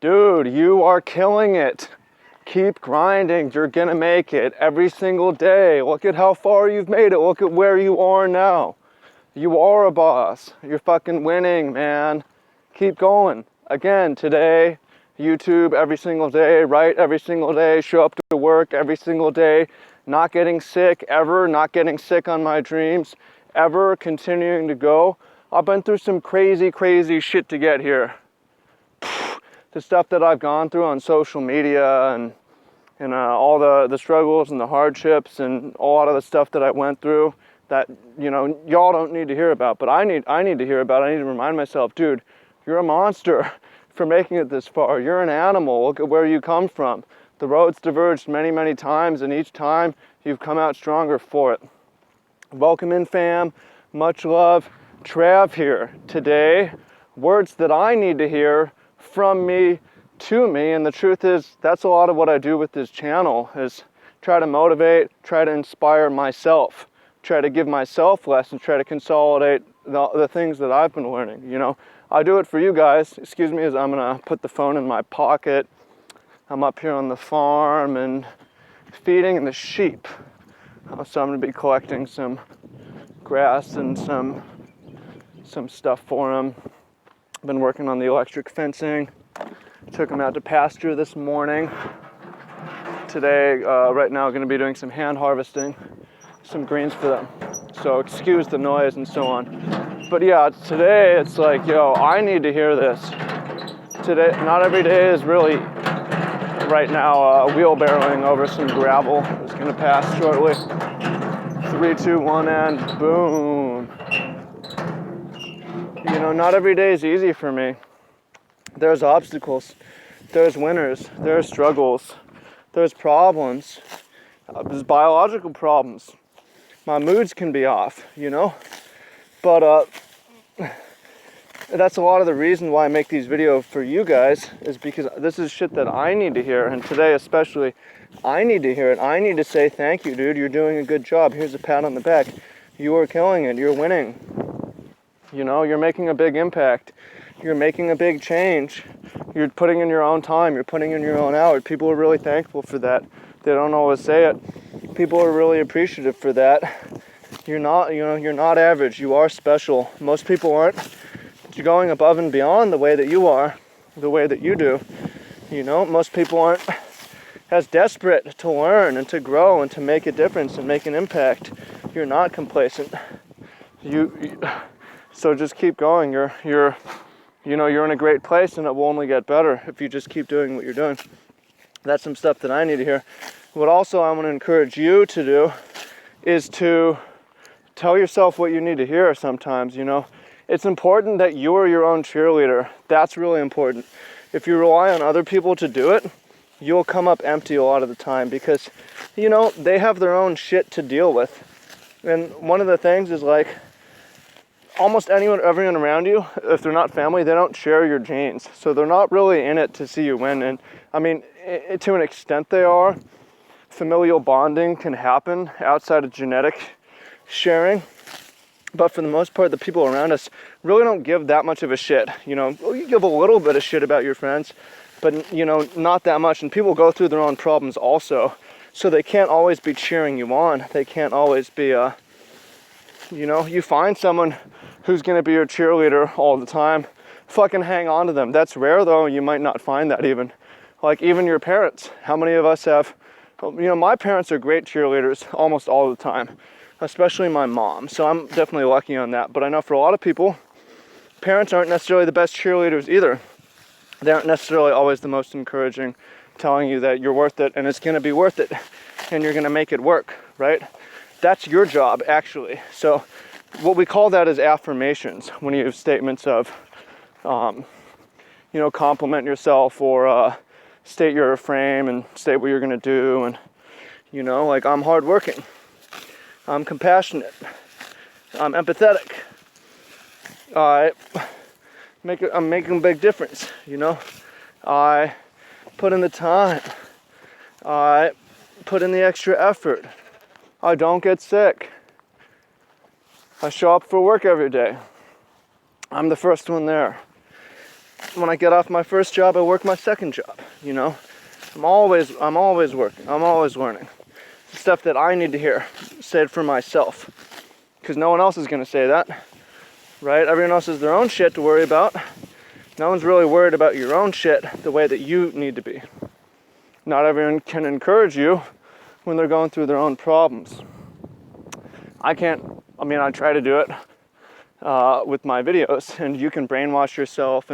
Dude, you are killing it. Keep grinding. You're gonna make it every single day. Look at how far you've made it. Look at where you are now. You are a boss. You're fucking winning, man. Keep going. Again, today, YouTube every single day, write every single day, show up to work every single day, not getting sick ever, not getting sick on my dreams, ever continuing to go. I've been through some crazy, crazy shit to get here. The stuff that I've gone through on social media and all the struggles and the hardships and a lot of the stuff that I went through that, you know, y'all don't need to hear about, but I need to hear about. I need to remind myself, dude, you're a monster for making it this far. You're an animal. Look at where you come from. The roads diverged many, many times, and each time you've come out stronger for it. Welcome in, fam. Much love. Trav here. Today, words that I need to hear from me to me, and the truth is that's a lot of what I do with this channel is try to motivate, try to inspire myself, try to give myself lessons, try to consolidate the things that I've been learning. You know, I do it for you guys. Excuse me as I'm gonna put the phone in my pocket. I'm up here on the farm and feeding the sheep, so I'm gonna be collecting some grass and some stuff for them. Been working on the electric fencing. Took them out to pasture this morning. Today, right now, going to be doing some hand harvesting, some greens for them. So excuse the noise and so on. But yeah, today it's like, yo, I need to hear this. Today, not every day is really, right now, wheelbarrowing over some gravel. It's going to pass shortly. 3, 2, 1, and boom. You know, not every day is easy for me. There's obstacles, there's winners, there's struggles, there's problems, there's biological problems. My moods can be off, you know? But that's a lot of the reason why I make these videos for you guys, is because this is shit that I need to hear, and today especially, I need to hear it. I need to say thank you, dude, you're doing a good job. Here's a pat on the back. You are killing it, you're winning. You know, you're making a big impact. You're making a big change. You're putting in your own time. You're putting in your own hours. People are really thankful for that. They don't always say it. People are really appreciative for that. You're not, you know, you're not average. You are special. Most people aren't going above and beyond the way that you are, the way that you do. You know, most people aren't as desperate to learn and to grow and to make a difference and make an impact. You're not complacent. So just keep going. You know, you're in a great place, and it will only get better if you just keep doing what you're doing. That's some stuff that I need to hear. What also I want to encourage you to do is to tell yourself what you need to hear sometimes, you know. It's important that you are your own cheerleader. That's really important. If you rely on other people to do it, you'll come up empty a lot of the time because, you know, they have their own shit to deal with. And one of the things is like, almost everyone around you, if they're not family, they don't share your genes. So they're not really in it to see you win. And I mean, to an extent they are. Familial bonding can happen outside of genetic sharing. But for the most part, the people around us really don't give that much of a shit. You know, you give a little bit of shit about your friends, but, you know, not that much. And people go through their own problems also. So they can't always be cheering you on. They can't always be, you know, you find someone who's going to be your cheerleader all the time, fucking hang on to them. That's rare, though. You might not find that even. Like, even your parents. How many of us have, you know, my parents are great cheerleaders almost all the time, especially my mom. So I'm definitely lucky on that. But I know for a lot of people, parents aren't necessarily the best cheerleaders either. They aren't necessarily always the most encouraging, telling you that you're worth it and it's going to be worth it and you're going to make it work, right? That's your job, actually. So what we call that is affirmations, when you have statements of, you know, compliment yourself or state your frame and state what you're going to do. And, you know, like, I'm hardworking. I'm compassionate. I'm empathetic. I'm making a big difference, you know. I put in the time. I put in the extra effort. I don't get sick. I show up for work every day. I'm the first one there. when I get off my first job, I work my second job, you know? I'm always working, I'm always learning. Stuff that I need to hear said for myself, because no one else is going to say that, right? Everyone else has their own shit to worry about. No one's really worried about your own shit the way that you need to be. Not everyone can encourage you when they're going through their own problems. I try to do it with my videos, and you can brainwash yourself,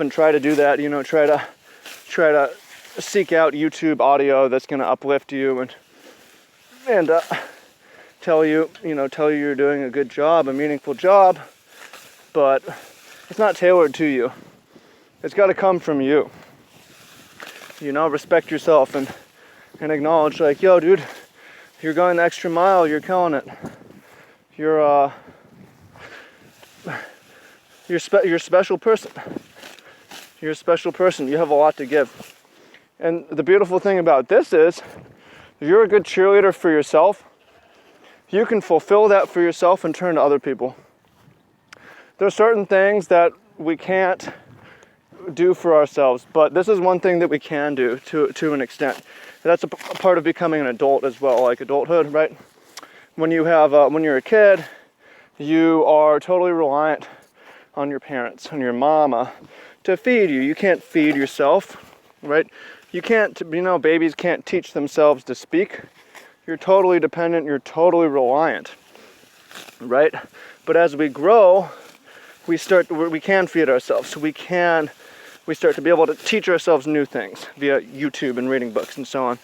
and try to do that, you know, try to seek out YouTube audio that's going to uplift you and tell you you're doing a good job, a meaningful job, but it's not tailored to you. It's got to come from you. You know, respect yourself and acknowledge, like, yo, dude, you're going the extra mile, you're killing it. You're a special person. You're a special person. You have a lot to give. And the beautiful thing about this is, if you're a good cheerleader for yourself, you can fulfill that for yourself and turn to other people. There are certain things that we can't do for ourselves, but this is one thing that we can do to an extent. That's a part of becoming an adult as well, like adulthood, right? When you're a kid, you are totally reliant on your parents, on your mama, to feed you. You can't feed yourself, right? You can't, babies can't teach themselves to speak. You're totally dependent, you're totally reliant, right? But as we grow, we can feed ourselves. So we start to be able to teach ourselves new things via YouTube and reading books and so on.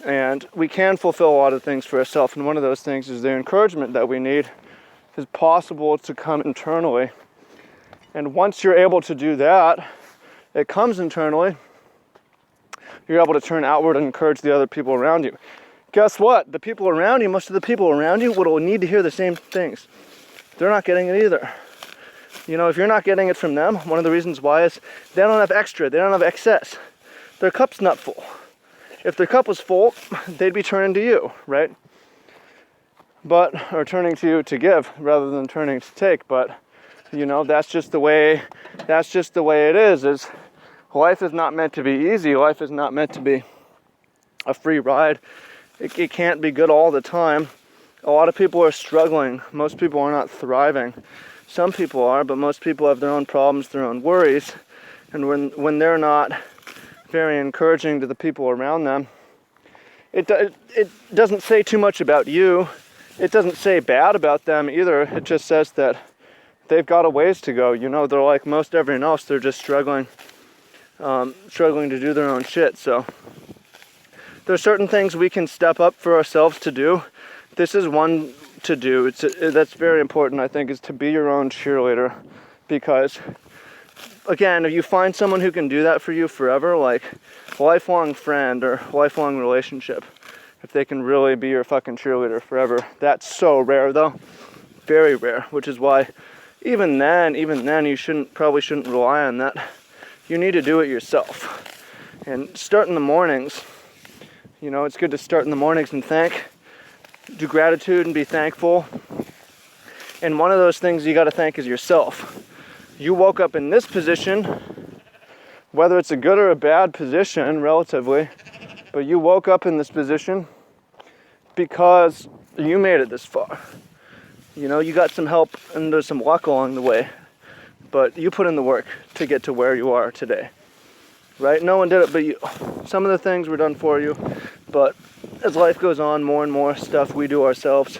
And we can fulfill a lot of things for ourselves. And one of those things is the encouragement that we need is possible to come internally. And once you're able to do that, it comes internally. You're able to turn outward and encourage the other people around you. Guess what? The people around you, most of the people around you will need to hear the same things. They're not getting it either. You know, if you're not getting it from them, one of the reasons why is they don't have extra, they don't have excess. Their cup's not full. If their cup was full, they'd be turning to you, right? Or turning to you to give rather than turning to take. But, you know, that's just the way it is life is not meant to be easy. Life is not meant to be a free ride. It can't be good all the time. A lot of people are struggling. Most people are not thriving. Some people are, but most people have their own problems, their own worries. And when they're not very encouraging to the people around them, it doesn't say too much about you. It doesn't say bad about them either. It just says that they've got a ways to go. You know, they're like most everyone else. They're just struggling to do their own shit. So there are certain things we can step up for ourselves to do. This is one to do. That's very important, I think, is to be your own cheerleader. Because, again, if you find someone who can do that for you forever, like a lifelong friend or lifelong relationship, if they can really be your fucking cheerleader forever, that's so rare though. Very rare, which is why even then you probably shouldn't rely on that. You need to do it yourself. And start in the mornings. You know, it's good to start in the mornings and do gratitude and be thankful. And one of those things you got to thank is yourself. You woke up in this position, whether it's a good or a bad position relatively, but you woke up in this position because you made it this far. You know, you got some help and there's some luck along the way, but you put in the work to get to where you are today, right? No one did it but you. Some of the things were done for you, but as life goes on, more and more stuff we do ourselves,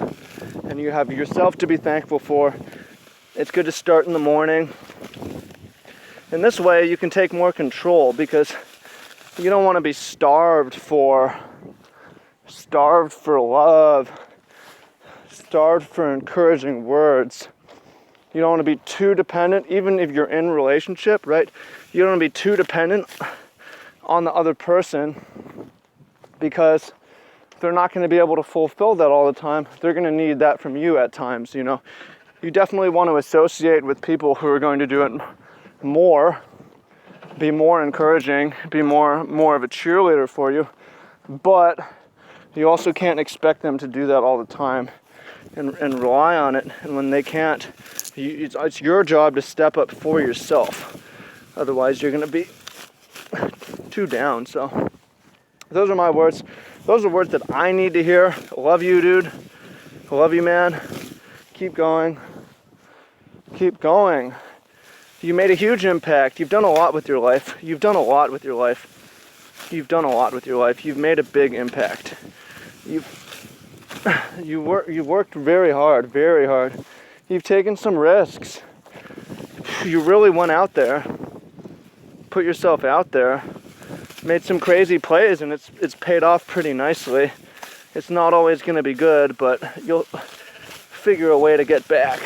and you have yourself to be thankful for. It's good to start in the morning. In this way, you can take more control because you don't want to be starved for love, starved for encouraging words. You don't want to be too dependent, even if you're in a relationship, right? You don't want to be too dependent on the other person because they're not going to be able to fulfill that all the time. They're going to need that from you at times, you know. You definitely want to associate with people who are going to do it more, be more encouraging, be more of a cheerleader for you, but you also can't expect them to do that all the time and rely on it. And when they can't It's your job to step up for yourself. Otherwise, you're going to be too down. So those are my words. Those are words that I need to hear. I love you, dude. I love you, man. Keep going. Keep going. You made a huge impact. You've done a lot with your life. You've done a lot with your life. You've done a lot with your life. You've made a big impact. You worked very hard, very hard. You've taken some risks. You really went out there, put yourself out there, made some crazy plays, and it's paid off pretty nicely. It's not always going to be good, but you'll figure a way to get back.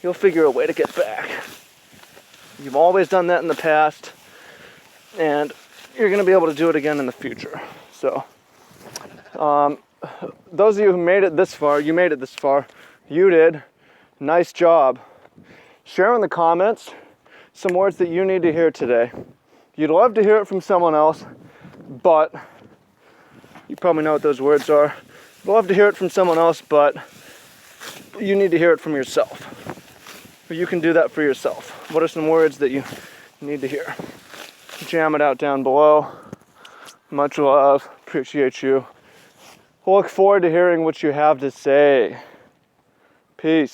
You'll figure a way to get back. You've always done that in the past, and you're going to be able to do it again in the future. So, those of you who made it this far, you made it this far. You did. Nice job. Share in the comments some words that you need to hear today. You'd love to hear it from someone else, but you probably know what those words are. You'd love to hear it from someone else, but you need to hear it from yourself. You can do that for yourself. What are some words that you need to hear? Jam it out down below. Much love. Appreciate you. Look forward to hearing what you have to say. Peace.